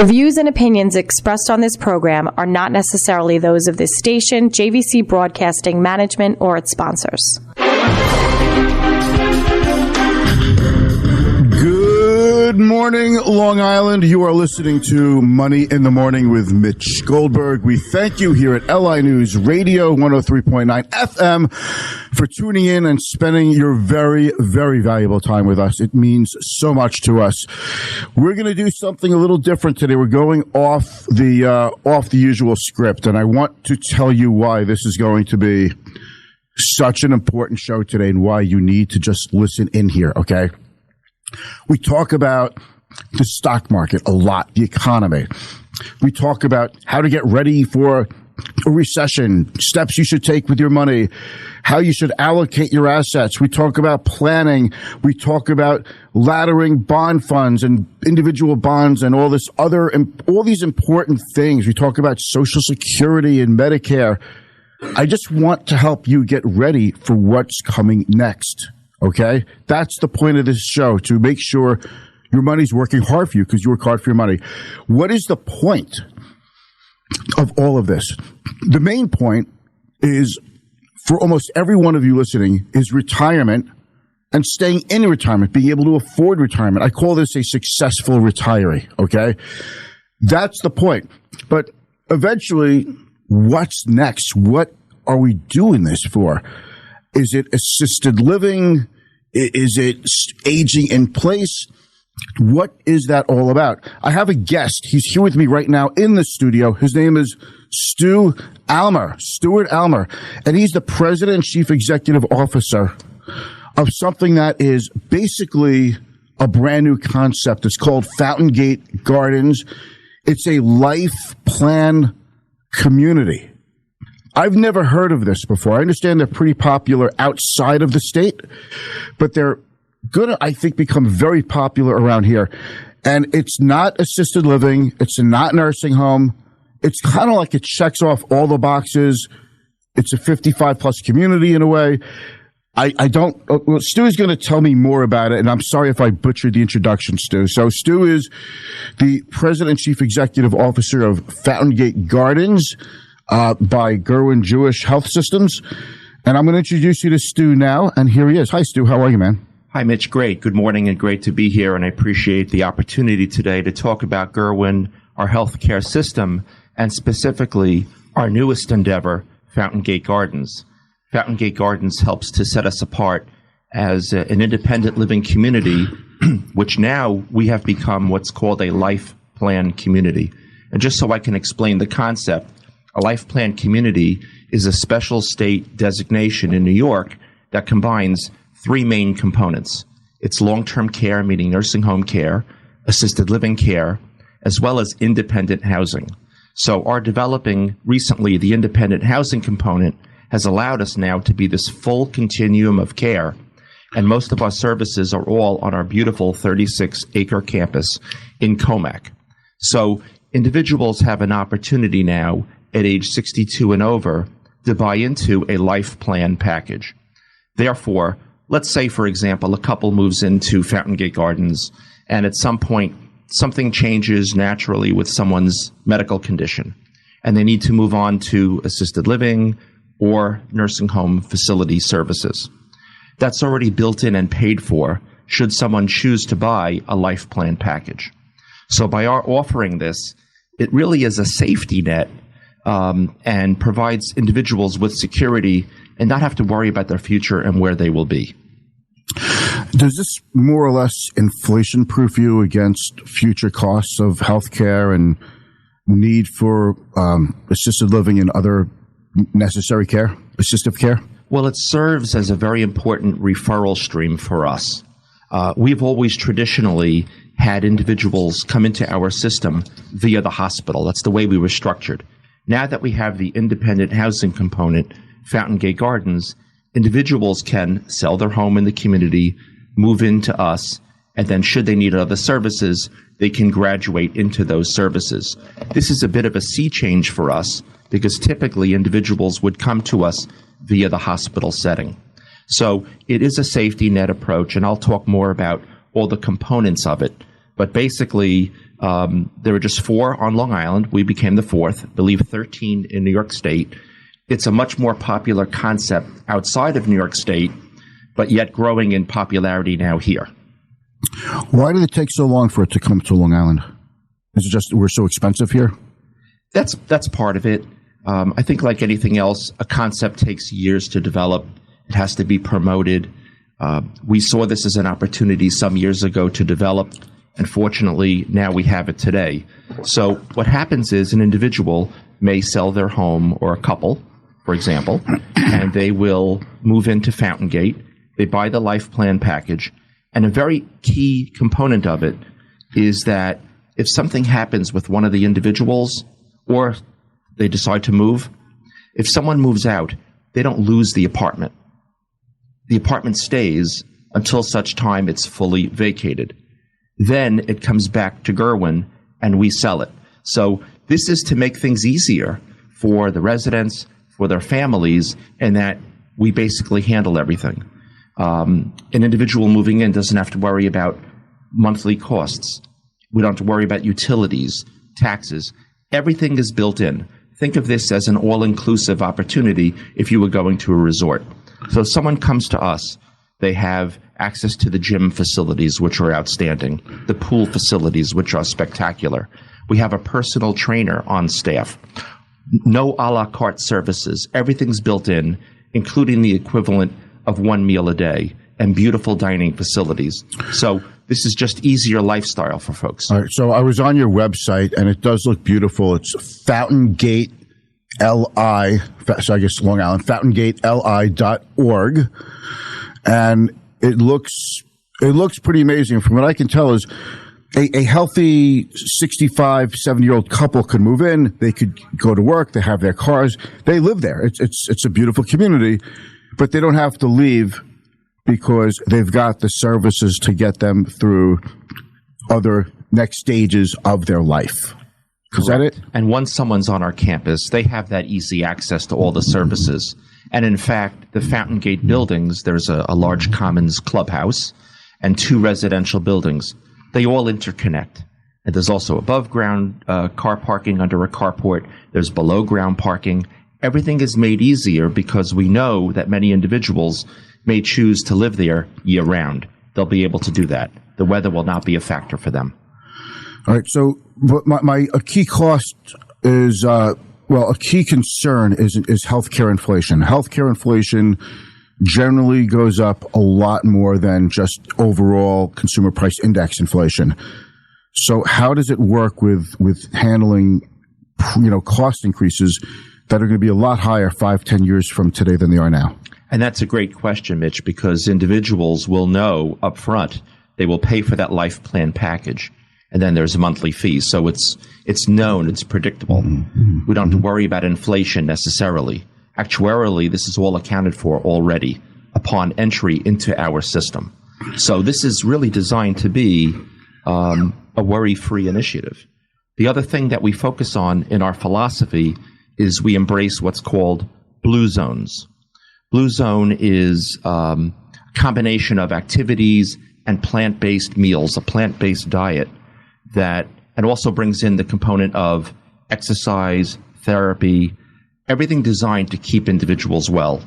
The views and opinions expressed on this program are not necessarily those of this station, JVC Broadcasting Management, or its sponsors. Good morning, Long Island. You are listening to Money in the Morning with Mitch Goldberg. We thank you here at LI News Radio 103.9 FM for tuning in and spending your very, very valuable time with us. It means so much to us. We're going to do something a little different today. We're going off the usual script, and I want to tell you why this is going to be such an important show today and why you need to just listen in here, okay? We talk about the stock market a lot, the economy. We talk about how to get ready for a recession, steps you should take with your money, how you should allocate your assets. We talk about planning. We talk about laddering bond funds and individual bonds and all these important things. We talk about Social Security and Medicare. I just want to help you get ready for what's coming next. Okay? That's the point of this show, to make sure your money's working hard for you because you work hard for your money. What is the point of all of this? The main point is, for almost every one of you listening, is retirement and staying in retirement, being able to afford retirement. I call this a successful retiree, okay? That's the point. But eventually, what's next? What are we doing this for? Is it assisted living? Is it aging in place? What is that all about? I have a guest. He's here with me right now in the studio. His name is Stuart Almer, and he's the president and chief executive officer of something that is basically a brand new concept. It's called Fountaingate Gardens. It's a life plan community. I've never heard of this before. I understand they're pretty popular outside of the state, but they're going to, I think, become very popular around here. And it's not assisted living. It's not nursing home. It's kind of like it checks off all the boxes. It's a 55-plus community in a way. Stu is going to tell me more about it, and I'm sorry if I butchered the introduction, Stu. So Stu is the president and chief executive officer of Fountaingate Gardens, by Gurwin Healthcare System. And I'm going to introduce you to Stu now, and here he is. Hi, Stu. How are you, man? Hi, Mitch. Great. Good morning, and great to be here, and I appreciate the opportunity today to talk about Gurwin, our healthcare system, and specifically our newest endeavor, Fountaingate Gardens. Fountaingate Gardens helps to set us apart as an independent living community, which now we have become what's called a life plan community. And just so I can explain the concept, a life plan community is a special state designation in New York that combines three main components. It's long-term care, meaning nursing home care, assisted living care, as well as independent housing. So our developing recently the independent housing component has allowed us now to be this full continuum of care, and most of our services are all on our beautiful 36-acre campus in Commack. So individuals have an opportunity now at age 62 and over to buy into a life plan package. Therefore, let's say, for example, a couple moves into Fountaingate Gardens, and at some point, something changes naturally with someone's medical condition, and they need to move on to assisted living or nursing home facility services. That's already built in and paid for should someone choose to buy a life plan package. So by our offering this, it really is a safety net and provides individuals with security and not have to worry about their future and where they will be. Does this more or less inflation-proof you against future costs of healthcare and need for assisted living and other necessary care, assistive care? Well, it serves as a very important referral stream for us. We've always traditionally had individuals come into our system via the hospital. That's the way we were structured. Now that we have the independent housing component, Fountaingate Gardens, individuals can sell their home in the community, move into us, and then should they need other services, they can graduate into those services. This is a bit of a sea change for us because typically individuals would come to us via the hospital setting. So it is a safety net approach, and I'll talk more about all the components of it. But basically, There were just 4 on Long Island. We became the 4th, I believe 13 in New York State. It's a much more popular concept outside of New York State, but yet growing in popularity now here. Why did it take so long for it to come to Long Island? Is it just we're so expensive here? That's part of it. I think like anything else, a concept takes years to develop. It has to be promoted. We saw this as an opportunity some years ago to develop, and fortunately, now we have it today. So what happens is an individual may sell their home, or a couple, for example, and they will move into Fountaingate. They buy the life plan package, and a very key component of it is that if something happens with one of the individuals, or they decide to move, if someone moves out, they don't lose the apartment. The apartment stays until such time it's fully vacated. Then it comes back to Gurwin and we sell it. So this is to make things easier for the residents, for their families, and that we basically handle everything. An individual moving in doesn't have to worry about monthly costs. We don't have to worry about utilities, taxes. Everything is built in. Think of this as an all-inclusive opportunity if you were going to a resort. So if someone comes to us, they have access to the gym facilities, which are outstanding, the pool facilities, which are spectacular. We have a personal trainer on staff. No a la carte services. Everything's built in, including the equivalent of 1 meal a day and beautiful dining facilities. So this is just easier lifestyle for folks. All right. So I was on your website, and it does look beautiful. It's Fountaingate LI, so I guess Long Island, FountaingateLI.org. And it looks pretty amazing. From what I can tell is a healthy 65, 70-year-old couple could move in. They could go to work. They have their cars. They live there. It's a beautiful community, but they don't have to leave because they've got the services to get them through other next stages of their life. Is that it? And once someone's on our campus, they have that easy access to all the services. And in fact, the Fountaingate buildings, there's a large commons clubhouse and 2 residential buildings. They all interconnect. And there's also above ground car parking under a carport. There's below ground parking. Everything is made easier because we know that many individuals may choose to live there year round. They'll be able to do that. The weather will not be a factor for them. All right. So a key cost is, a key concern is healthcare inflation. Healthcare inflation generally goes up a lot more than just overall consumer price index inflation. So how does it work with handling, cost increases that are going to be a lot higher 5-10 years from today than they are now? And that's a great question, Mitch, because individuals will know up front they will pay for that life plan package. And then there's a monthly fee. So it's known, it's predictable. Mm-hmm. We don't have to worry about inflation necessarily. Actuarially, this is all accounted for already upon entry into our system. So this is really designed to be a worry-free initiative. The other thing that we focus on in our philosophy is we embrace what's called blue zones. Blue zone is a combination of activities and plant-based meals, a plant-based diet that, and also brings in the component of exercise, therapy, everything designed to keep individuals well.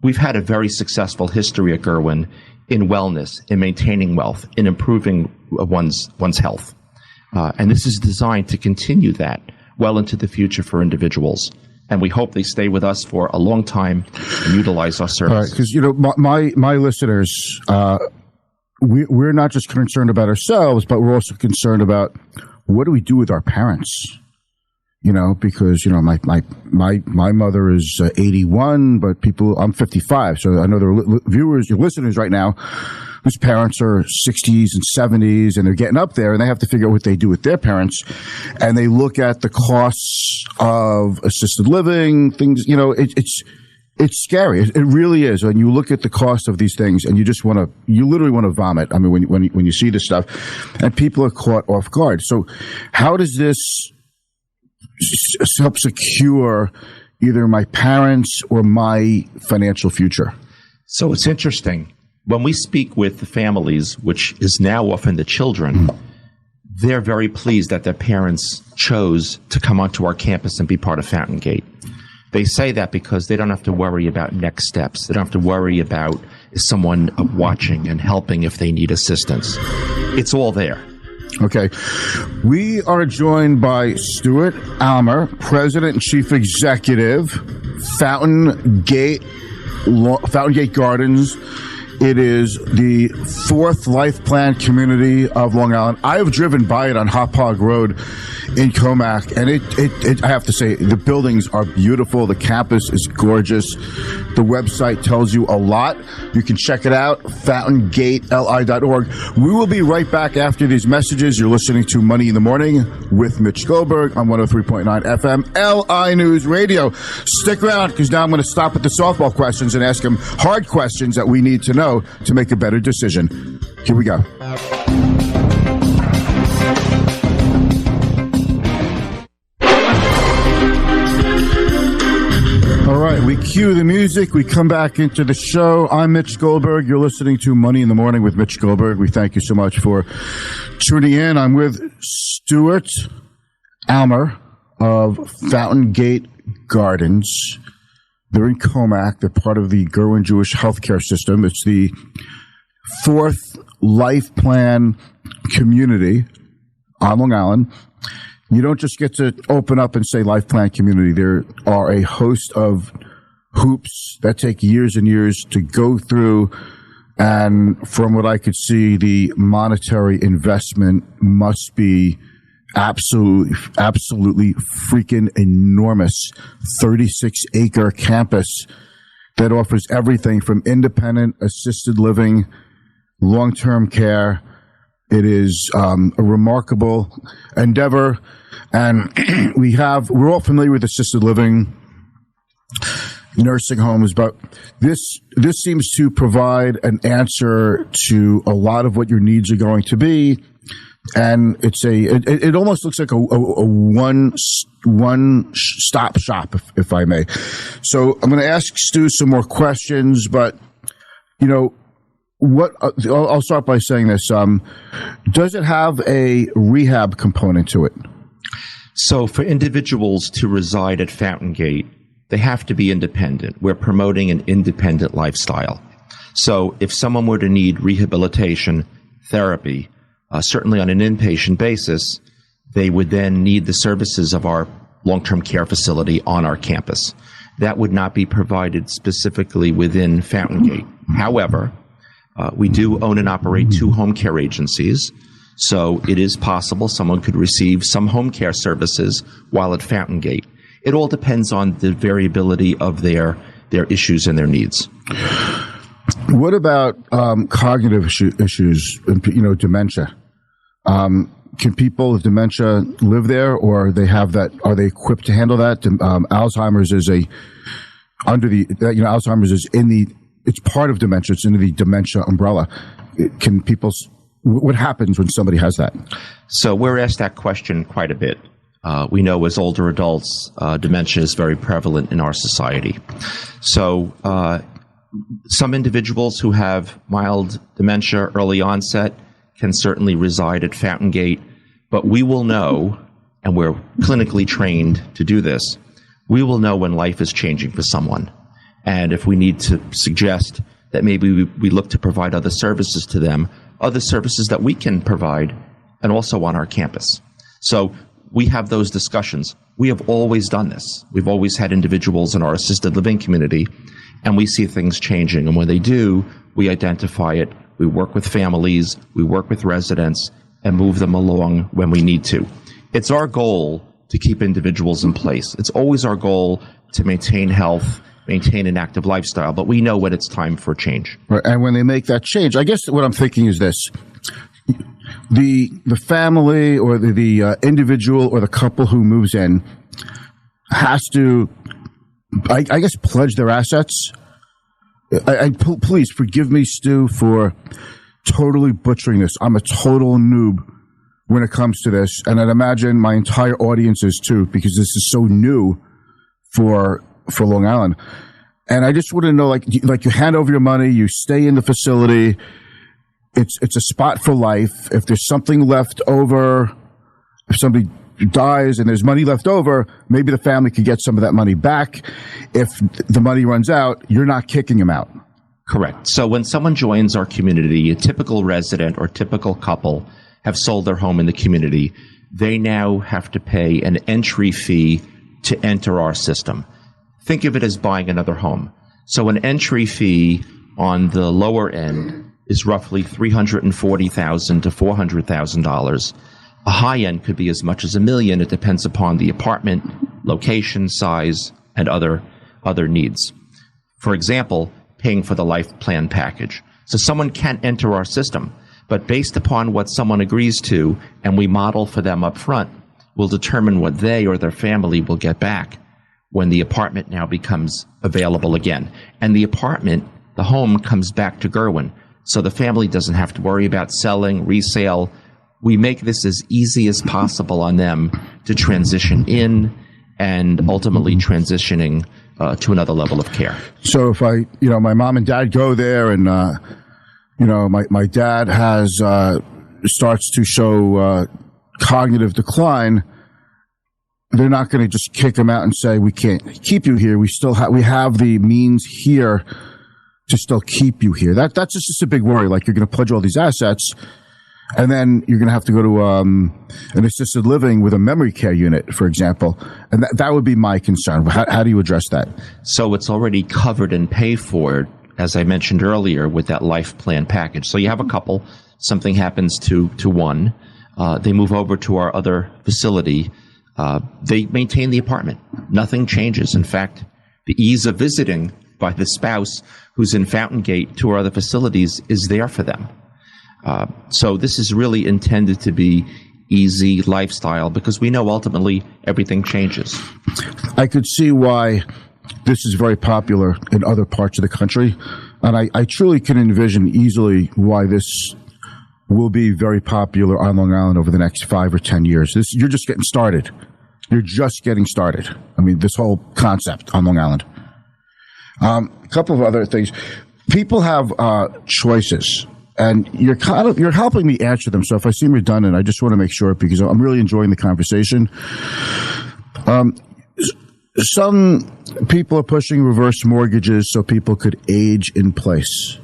We've had a very successful history at Gurwin in wellness, in maintaining wealth, in improving one's health. And this is designed to continue that well into the future for individuals. And we hope they stay with us for a long time and utilize our service. All right, because, my listeners, we're not just concerned about ourselves, but we're also concerned about what do we do with our parents? Because, my mother is 81, but I'm 55. So I know there are viewers, your listeners right now, whose parents are 60s and 70s, and they're getting up there, and they have to figure out what they do with their parents. And they look at the costs of assisted living, things, it's scary. It really is. When you look at the cost of these things, and you literally want to vomit. I mean, when you see this stuff, and people are caught off guard. So how does this help secure either my parents or my financial future? So it's interesting. When we speak with the families, which is now often the children, they're very pleased that their parents chose to come onto our campus and be part of Fountaingate. They say that because they don't have to worry about next steps. They don't have to worry about is someone watching and helping if they need assistance. It's all there. Okay. We are joined by Stuart Almer, President and Chief Executive, Fountaingate Gardens. It is the fourth life plan community of Long Island. I have driven by it on Hop Hog Road in Commack, and it I have to say, the buildings are beautiful. The campus is gorgeous. The website tells you a lot. You can check it out, fountaingateli.org. We will be right back after these messages. You're listening to Money in the Morning with Mitch Goldberg on 103.9 FM, LI News Radio. Stick around, because now I'm going to stop at the softball questions and ask them hard questions that we need to know to make a better decision. Here we go. All right, we cue the music. We come back into the show. I'm Mitch Goldberg. You're listening to Money in the Morning with Mitch Goldberg. We thank you so much for tuning in. I'm with Stuart Almer of Fountaingate Gardens. They're in Commack. They're part of the Gurwin Healthcare System. It's the fourth life plan community on Long Island. You don't just get to open up and say life plan community. There are a host of hoops that take years and years to go through. And from what I could see, the monetary investment must be absolutely freaking enormous. 36-acre campus that offers everything from independent assisted living, long-term care. It is a remarkable endeavor, and we're all familiar with assisted living, nursing homes, but this seems to provide an answer to a lot of what your needs are going to be. And it almost looks like a one-stop shop, if I may. So I'm going to ask Stu some more questions, but I'll start by saying this. Does it have a rehab component to it? So for individuals to reside at Fountaingate, they have to be independent. We're promoting an independent lifestyle. So if someone were to need rehabilitation, therapy, certainly on an inpatient basis, they would then need the services of our long-term care facility on our campus. That would not be provided specifically within Fountaingate. However, we do own and operate 2 home care agencies, so it is possible someone could receive some home care services while at Fountaingate. It all depends on the variability of their issues and their needs. What about cognitive issues, dementia? Can people with dementia live there, or they have that? Are they equipped to handle that? Alzheimer's is Alzheimer's is it's part of dementia. It's under the dementia umbrella. Can people? What happens when somebody has that? So we're asked that question quite a bit. We know as older adults, dementia is very prevalent in our society. So some individuals who have mild dementia, early onset, can certainly reside at Fountaingate, but we will know, and we're clinically trained to do this, we will know when life is changing for someone. And if we need to suggest that maybe we look to provide other services to them, other services that we can provide, and also on our campus. So we have those discussions. We have always done this. We've always had individuals in our assisted living community, and we see things changing. And when they do, we identify it. We work with families, we work with residents, and move them along when we need to. It's our goal to keep individuals in place. It's always our goal to maintain health, maintain an active lifestyle, but we know when it's time for change. Right, and when they make that change, I guess what I'm thinking is this. The family or the individual or the couple who moves in has to, I guess, pledge their assets. Please forgive me, Stu, for totally butchering this. I'm a total noob when it comes to this, and I'd imagine my entire audience is too, because this is so new for Long Island. And I just want to know, like you hand over your money, you stay in the facility, it's a spot for life. If there's something left over, if somebody dies and there's money left over, maybe the family could get some of that money back. If the money runs out, you're not kicking them out. Correct. So when someone joins our community, a typical resident or typical couple have sold their home in the community, they now have to pay an entry fee to enter our system. Think of it as buying another home. So an entry fee on the lower end is roughly $340,000 to $400,000. A high end could be as much as $1 million. It depends upon the apartment, location, size, and other needs. For example, paying for the life plan package. So someone can enter our system, but based upon what someone agrees to, and we model for them up front, we'll determine what they or their family will get back when the apartment now becomes available again. And the home comes back to Gurwin. So the family doesn't have to worry about selling, resale. We make this as easy as possible on them to transition in and ultimately transitioning to another level of care. So if my mom and dad go there and, my dad starts to show cognitive decline, they're not going to just kick him out and say, we can't keep you here. We have the means here to still keep you here. That's just a big worry. Like, you're going to pledge all these assets, and then you're going to have to go to an assisted living with a memory care unit, for example. And that would be my concern. How do you address that? So it's already covered and paid for, as I mentioned earlier, with that life plan package. So you have a couple, something happens to one, they move over to our other facility, they maintain the apartment. Nothing changes. In fact, the ease of visiting by the spouse who's in Fountaingate to our other facilities is there for them. So this is really intended to be easy lifestyle, because we know ultimately everything changes. I could see why this is very popular in other parts of the country, and I truly can envision easily why this will be very popular on Long Island over the next 5 or 10 years. You're just getting started. You're just getting started. I mean, this whole concept on Long Island. A couple of other things. People have choices, and you're helping me answer them. So if I seem redundant, I just want to make sure, because I'm really enjoying the conversation. Some people are pushing reverse mortgages so people could age in place.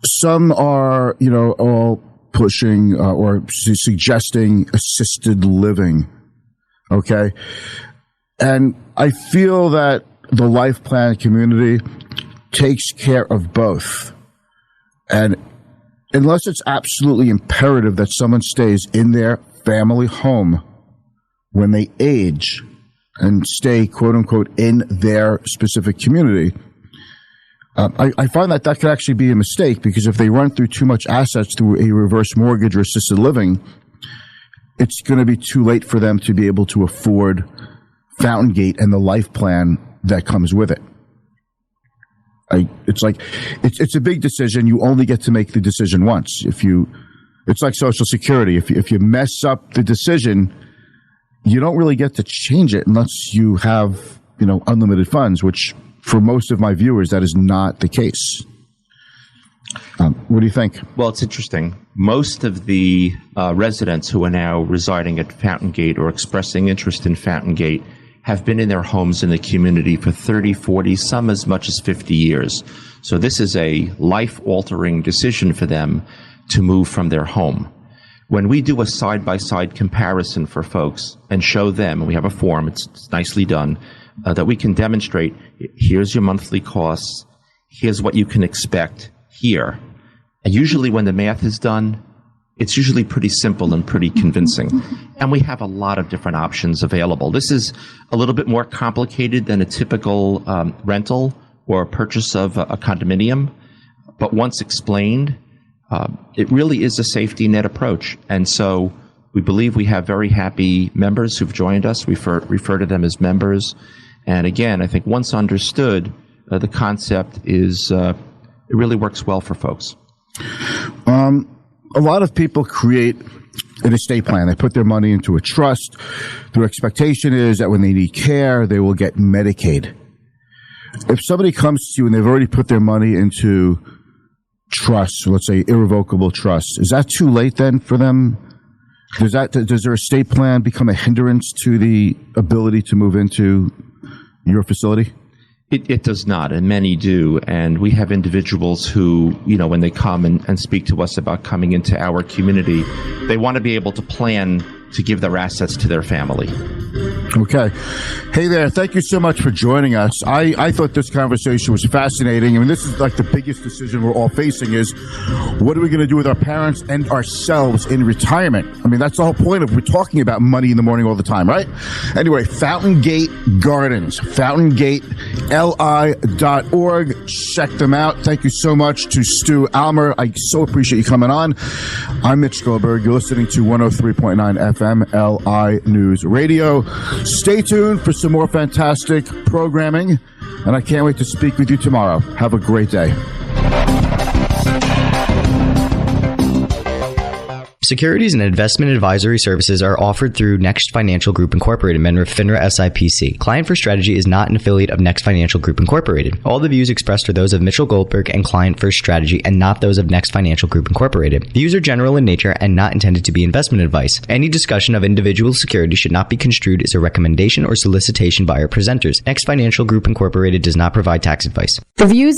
Some are, all pushing or suggesting assisted living. Okay. And I feel that the life plan community takes care of both. And unless it's absolutely imperative that someone stays in their family home when they age and stay, quote unquote, in their specific community, I find that could actually be a mistake, because if they run through too much assets through a reverse mortgage or assisted living, it's going to be too late for them to be able to afford Fountaingate and the life plan that comes with it. It's a big decision. You only get to make the decision once. It's like Social Security. If you mess up the decision, you don't really get to change it unless you have, unlimited funds, which for most of my viewers, that is not the case. What do you think? Well, it's interesting. Most of the residents who are now residing at Fountaingate or expressing interest in Fountaingate have been in their homes in the community for 30, 40, some as much as 50 years. So this is a life-altering decision for them to move from their home. When we do a side-by-side comparison for folks and show them, and we have a form, it's nicely done, that we can demonstrate, here's your monthly costs, here's what you can expect here. And usually when the math is done, it's usually pretty simple and pretty convincing. And we have a lot of different options available. This is a little bit more complicated than a typical rental or purchase of a condominium. But once explained, it really is a safety net approach. And so we believe we have very happy members who've joined us. We refer to them as members. And again, I think once understood, the concept is, it really works well for folks. A lot of people create an estate plan. They put their money into a trust. Their expectation is that when they need care, they will get Medicaid. If somebody comes to you and they've already put their money into trusts, let's say irrevocable trusts. Is that too late then for them? Does their estate plan become a hindrance to the ability to move into your facility? It does not, and many do. And we have individuals who, when they come and speak to us about coming into our community, they want to be able to plan to give their assets to their family. Okay. Hey there. Thank you so much for joining us. I thought this conversation was fascinating. I mean, this is like the biggest decision we're all facing is what are we going to do with our parents and ourselves in retirement? I mean, that's the whole point of we're talking about money in the morning all the time, right? Anyway, Fountaingate Gardens, FountaingateLI.org. Check them out. Thank you so much to Stu Almer. I so appreciate you coming on. I'm Mitch Goldberg. You're listening to 103.9 FM LI News Radio. Stay tuned for some more fantastic programming, and I can't wait to speak with you tomorrow. Have a great day. Securities and investment advisory services are offered through Next Financial Group Incorporated, member FINRA SIPC. Client First Strategy is not an affiliate of Next Financial Group Incorporated. All the views expressed are those of Mitchell Goldberg and Client First Strategy and not those of Next Financial Group Incorporated. Views are general in nature and not intended to be investment advice. Any discussion of individual securities should not be construed as a recommendation or solicitation by our presenters. Next Financial Group Incorporated does not provide tax advice. The views and